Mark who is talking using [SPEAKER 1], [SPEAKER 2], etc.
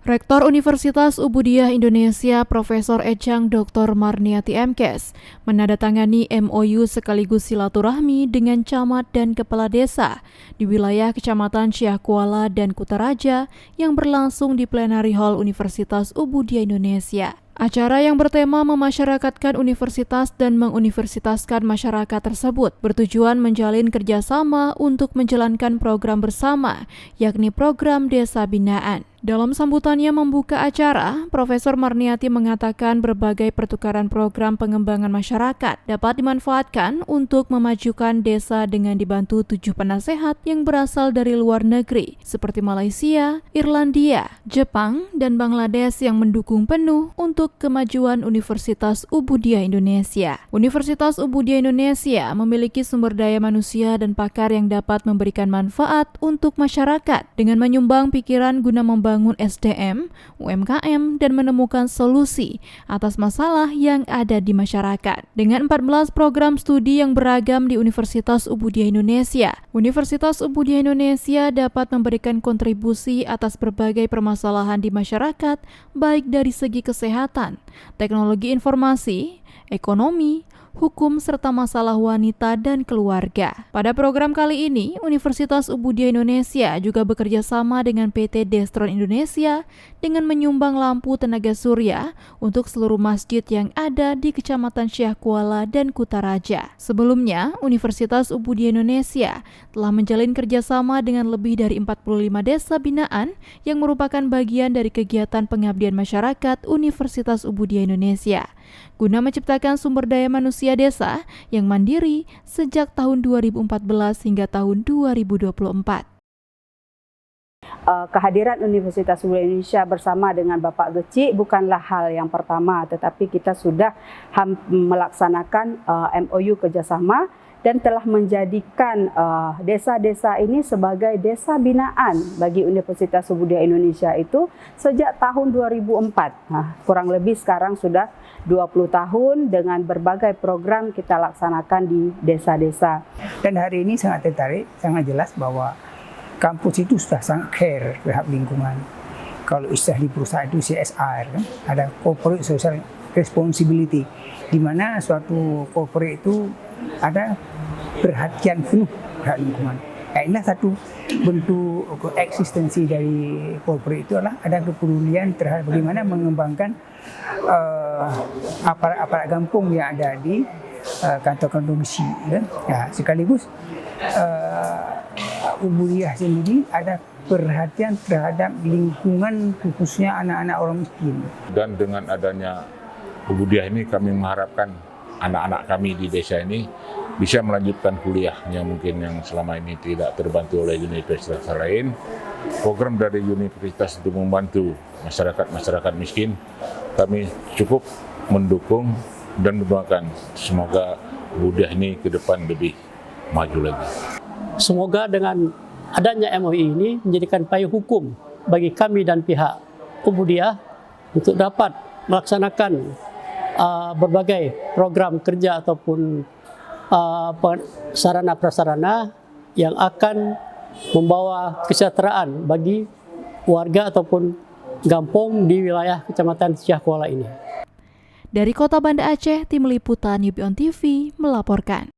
[SPEAKER 1] Rektor Universitas Ubudiyah Indonesia Profesor Echang Dr. Marniati Mkes menandatangani MOU sekaligus silaturahmi dengan camat dan kepala desa di wilayah Kecamatan Ciahkuala dan Kutaraja yang berlangsung di Plenary Hall Universitas Ubudiyah Indonesia. Acara yang bertema memasyarakatkan universitas dan menguniversitaskan masyarakat tersebut bertujuan menjalin kerjasama untuk menjalankan program bersama, yakni program Desa Binaan. Dalam sambutannya membuka acara, Profesor Marniati mengatakan berbagai pertukaran program pengembangan masyarakat dapat dimanfaatkan untuk memajukan desa dengan dibantu 7 penasehat yang berasal dari luar negeri, seperti Malaysia, Irlandia, Jepang, dan Bangladesh yang mendukung penuh untuk kemajuan Universitas Ubudiyah Indonesia. Universitas Ubudiyah Indonesia memiliki sumber daya manusia dan pakar yang dapat memberikan manfaat untuk masyarakat dengan menyumbang pikiran guna membangun SDM, UMKM, dan menemukan solusi atas masalah yang ada di masyarakat. Dengan 14 program studi yang beragam di Universitas Ubudiyah Indonesia, Universitas Ubudiyah Indonesia dapat memberikan kontribusi atas berbagai permasalahan di masyarakat, baik dari segi kesehatan, teknologi informasi, ekonomi, hukum, serta masalah wanita dan keluarga. Pada program kali ini, Universitas Ubudiyah Indonesia juga bekerja sama dengan PT Destron Indonesia dengan menyumbang lampu tenaga surya untuk seluruh masjid yang ada di Kecamatan Ciahkuala dan Kutaraja. Sebelumnya, Universitas Ubudiyah Indonesia telah menjalin kerjasama dengan lebih dari 45 desa binaan yang merupakan bagian dari kegiatan pengabdian masyarakat Universitas Ubudiyah Indonesia, guna menciptakan sumber daya manusia desa yang mandiri sejak tahun 2014 hingga tahun 2024.
[SPEAKER 2] Kehadiran Universitas Ubudiyah Indonesia bersama dengan Bapak Geci bukanlah hal yang pertama, tetapi kita sudah melaksanakan MOU kerjasama dan telah menjadikan desa-desa ini sebagai desa binaan bagi Universitas Ubudiyah Indonesia itu sejak tahun 2004. Nah, kurang lebih sekarang sudah 20 tahun dengan berbagai program kita laksanakan di desa-desa.
[SPEAKER 3] Dan hari ini sangat tertarik, sangat jelas bahwa kampus itu sudah sangat care terhadap lingkungan. Kalau istilah di perusahaan itu CSR, kan? Ada Corporate Social Responsibility, di mana suatu corporate itu ada perhatian penuh terhadap lingkungan. Inilah satu bentuk eksistensi dari corporate itu adalah ada kepedulian terhadap bagaimana mengembangkan aparat-aparat kampung yang ada di kantor-kantor misi. Kan? Ya, sekaligus Ubudiyah sendiri ada perhatian terhadap lingkungan khususnya anak-anak orang miskin. Dan dengan adanya
[SPEAKER 4] Ubudiyah ini kami mengharapkan anak-anak kami di desa ini bisa melanjutkan kuliah yang mungkin yang selama ini tidak terbantu oleh universitas lain. Program dari universitas untuk membantu masyarakat miskin, kami cukup mendukung dan mendoakan semoga Ubudiyah ini ke depan lebih maju lagi.
[SPEAKER 5] Semoga dengan adanya MOU ini menjadikan payung hukum bagi kami dan pihak Ubudiyah untuk dapat melaksanakan berbagai program kerja ataupun sarana prasarana yang akan membawa kesejahteraan bagi warga ataupun kampung di wilayah Kecamatan Ciahkuala ini.
[SPEAKER 1] Dari Kota Banda Aceh, Tim Liputan UPON TV melaporkan.